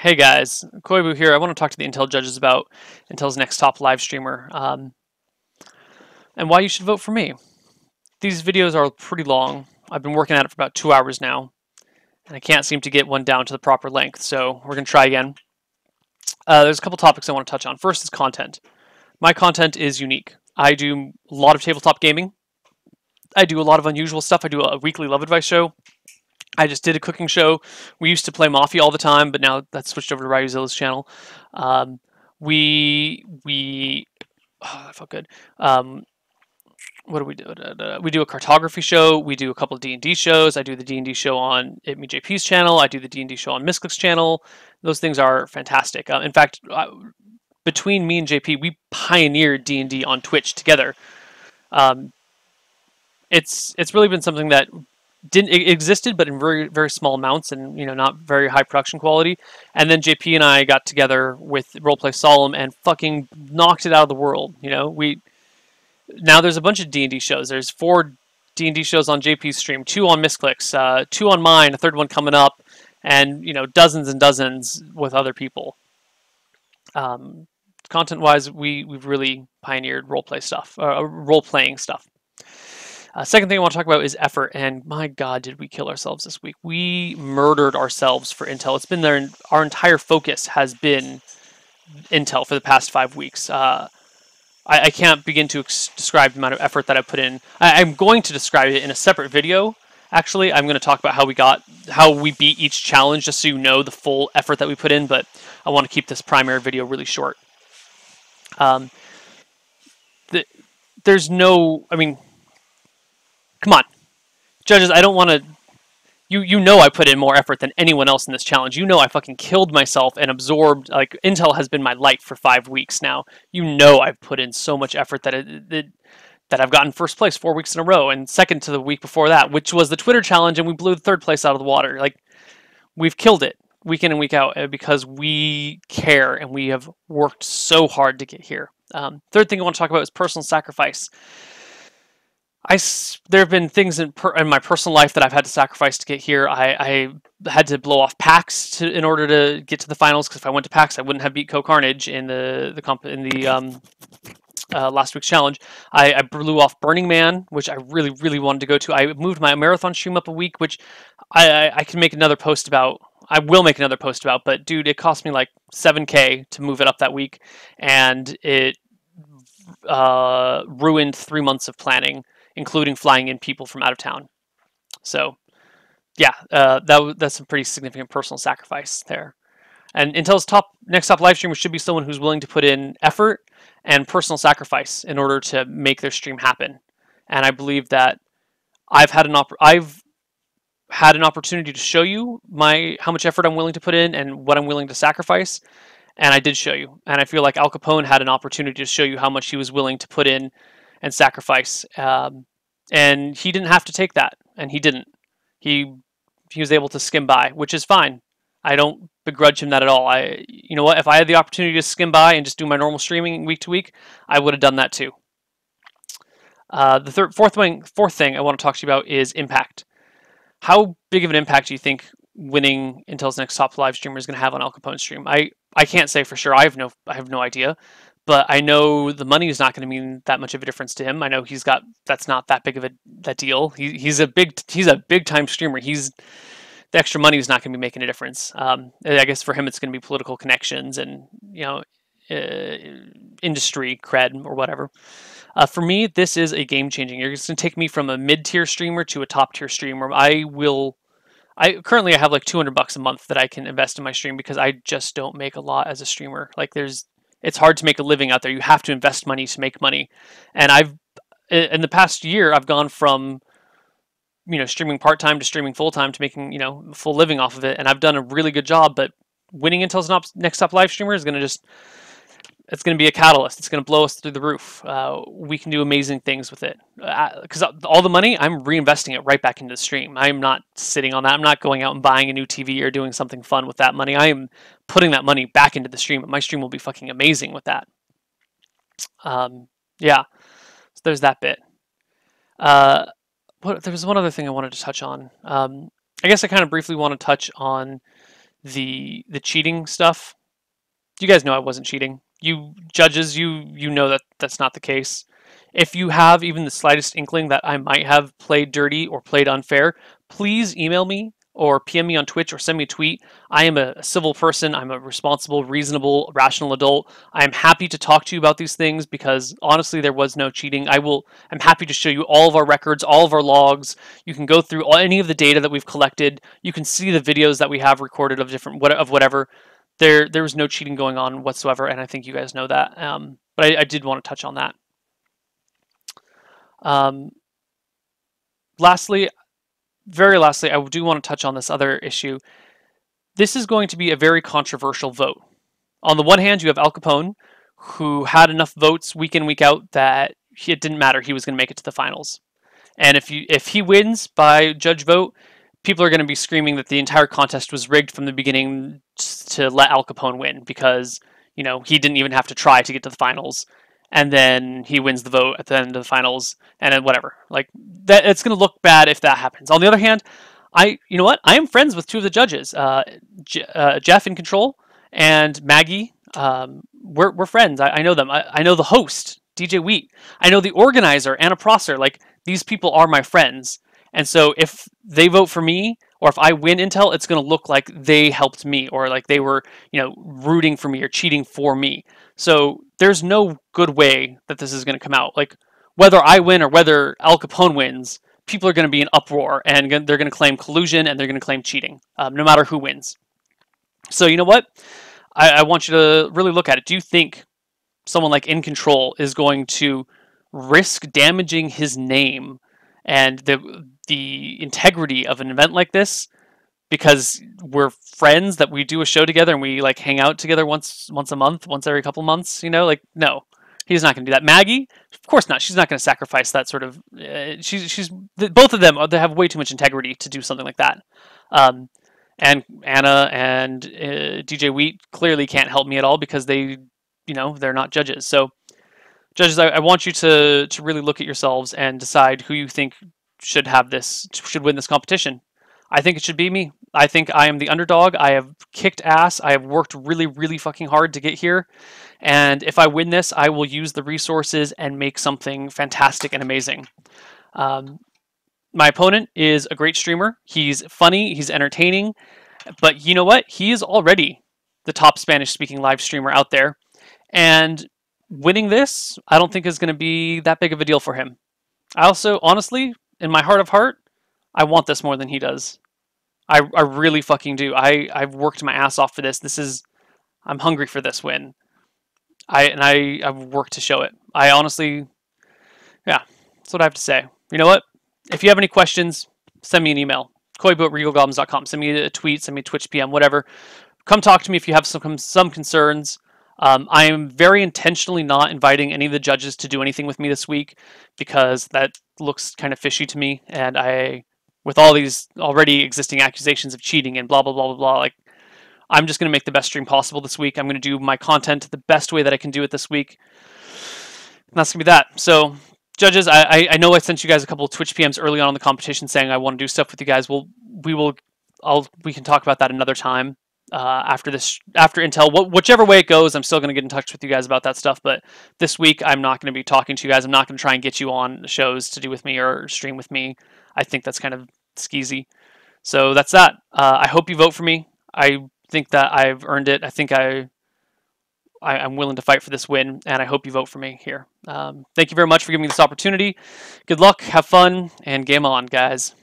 Hey guys, Koibu here. I want to talk to the Intel judges about Intel's Next Top Livestreamer and why you should vote for me. These videos are pretty long. I've been working at it for about 2 hours now, and I can't seem to get one down to the proper length, so we're going to try again. There's a couple topics I want to touch on. First is content. My content is unique. I do a lot of tabletop gaming. I do a lot of unusual stuff. I do a weekly love advice show. I just did a cooking show. We used to play Mafia all the time, but now that's switched over to Ryuzilla's channel. Oh, that felt good. What do we do? We do a cartography show. We do a couple of D&D shows. I do the D&D show on JP's channel. I do the D&D show on Misclick's channel. Those things are fantastic. In fact, between me and JP, we pioneered D&D on Twitch together. It's really been something that it existed, but in very, very small amounts and, not very high production quality. And then JP and I got together with Roleplay Solemn and fucking knocked it out of the world. Now there's a bunch of D&D shows. There's 4 D&D shows on JP's stream, 2 on Misclick's, 2 on mine, a 3rd one coming up, and, dozens and dozens with other people. Content-wise, we've really pioneered roleplay stuff, role-playing stuff. Second thing I want to talk about is effort, and my God, did we kill ourselves this week. We murdered ourselves for Intel. It's been there, our entire focus has been Intel for the past 5 weeks. I can't begin to describe the amount of effort that I put in. I'm going to describe it in a separate video. Actually, I'm going to talk about how we beat each challenge, just so you know the full effort that we put in, but I want to keep this primary video really short. There's no, come on, judges, I don't want to, you know I put in more effort than anyone else in this challenge. I fucking killed myself and absorbed, Intel has been my life for 5 weeks now. I've put in so much effort that I've gotten first place 4 weeks in a row, and second to the week before that, which was the Twitter challenge, and we blew the 3rd place out of the water. We've killed it week in and week out because we care and we have worked so hard to get here. Third thing I want to talk about is personal sacrifice. There have been things in my personal life that I've had to sacrifice to get here. I had to blow off PAX in order to get to the finals, because if I went to PAX, I wouldn't have beat Carnage in the last week's challenge. I blew off Burning Man, which I really, really wanted to go to. I moved my marathon stream up a week, which I can make another post about. I will make another post about, but dude, it cost me like $7K to move it up that week, and it ruined 3 months of planning, including flying in people from out of town. So, yeah, that's some pretty significant personal sacrifice there. And Intel's next top live streamer should be someone who's willing to put in effort and personal sacrifice in order to make their stream happen. And I believe that I've had an opportunity to show you how much effort I'm willing to put in and what I'm willing to sacrifice, and I did show you. And I feel like Al Capone had an opportunity to show you how much he was willing to put in and sacrifice, and he didn't have to take that, and he didn't. He was able to skim by, which is fine. I don't begrudge him that at all. You know what? If I had the opportunity to skim by and just do my normal streaming week to week, I would have done that too. The fourth thing I want to talk to you about is impact. How big of an impact do you think winning Intel's Next Top live streamer is going to have on Al Capone's stream? I can't say for sure. I have no idea. But I know the money is not going to mean that much of a difference to him. I know that's not that big of that deal. He's a big time streamer. The extra money is not going to be making a difference. I guess for him it's going to be political connections and industry cred or whatever. For me, this is a game changing. It's going to take me from a mid tier streamer to a top tier streamer. Currently I have like $200 a month that I can invest in my stream because I just don't make a lot as a streamer. It's hard to make a living out there. You have to invest money to make money. And in the past year, I've gone from, streaming part-time to streaming full-time to making, a full living off of it. And I've done a really good job, but winning Intel's Next Top live streamer is going to it's going to be a catalyst. It's going to blow us through the roof. We can do amazing things with it. Because all the money, I'm reinvesting it right back into the stream. I'm not sitting on that. I'm not going out and buying a new TV or doing something fun with that money. I am putting that money back into the stream. My stream will be fucking amazing with that. Yeah. So there's that bit. There was one other thing I wanted to touch on. I guess I kind of briefly want to touch on the cheating stuff. You guys know I wasn't cheating. You judges, you know that that's not the case. If you have even the slightest inkling that I might have played dirty or played unfair, please email me or PM me on Twitch or send me a tweet. I am a civil person. I'm a responsible, reasonable, rational adult. I am happy to talk to you about these things because honestly, there was no cheating. I'm happy to show you all of our records, all of our logs. You can go through any of the data that we've collected. You can see the videos that we have recorded of whatever. There was no cheating going on whatsoever, and I think you guys know that. But I did want to touch on that. Lastly, very lastly, I do want to touch on this other issue. This is going to be a very controversial vote. On the one hand, you have Al Capone, who had enough votes week in, week out that it didn't matter. He was going to make it to the finals. And if he wins by judge vote, people are going to be screaming that the entire contest was rigged from the beginning to let Al Capone win because, you know, he didn't even have to try to get to the finals. And then he wins the vote at the end of the finals, and then whatever. Like that, it's going to look bad if that happens. On the other hand, you know what? I am friends with two of the judges, Jeff in control and Maggie. We're friends. I know them. I know the host, DJ Wheat. I know the organizer, Anna Prosser. Like these people are my friends, and so if they vote for me or if I win Intel, it's going to look like they helped me or like they were, you know, rooting for me or cheating for me. So there's no good way that this is going to come out. Like whether I win or whether Al Capone wins, people are going to be in uproar and they're going to claim collusion and they're going to claim cheating, no matter who wins. So you know what? I want you to really look at it. Do you think someone like In Control is going to risk damaging his name and the integrity of an event like this because we're friends, that we do a show together and we like hang out together once a month, once every couple months, you know? Like no, he's not going to do that. Maggie, of course not. She's not going to sacrifice that sort of she's both of them, they have way too much integrity to do something like that. And Anna and DJ Wheat clearly can't help me at all because they, you know, they're not judges. So judges, I want you to really look at yourselves and decide who you think should win this competition. I think it should be me. I think I am the underdog. I have kicked ass. I have worked really, really fucking hard to get here. And if I win this, I will use the resources and make something fantastic and amazing. My opponent is a great streamer. He's funny. He's entertaining. But you know what? He is already the top Spanish-speaking live streamer out there. And winning this, I don't think is going to be that big of a deal for him. I also, honestly, in my heart of heart, I want this more than he does. I really fucking do. I've worked my ass off for this. I'm hungry for this win. I've worked to show it. I honestly, yeah, that's what I have to say. You know what? If you have any questions, send me an email. Koibu@regalgoblins.com. Send me a tweet, send me a Twitch PM, whatever. Come talk to me if you have some concerns. I am very intentionally not inviting any of the judges to do anything with me this week because that looks kind of fishy to me. And with all these already existing accusations of cheating and blah, blah, blah, blah, blah, like, I'm just going to make the best stream possible this week. I'm going to do my content the best way that I can do it this week. And that's going to be that. So, judges, I know I sent you guys a couple of Twitch PMs early on in the competition saying I want to do stuff with you guys. We can talk about that another time. After Intel, whichever way it goes, I'm still going to get in touch with you guys about that stuff. But this week, I'm not going to be talking to you guys. I'm not going to try and get you on shows to do with me or stream with me. I think that's kind of skeezy. So that's that. I hope you vote for me. I think that I've earned it. I think I'm willing to fight for this win, and I hope you vote for me here. Thank you very much for giving me this opportunity. Good luck, have fun, and game on, guys.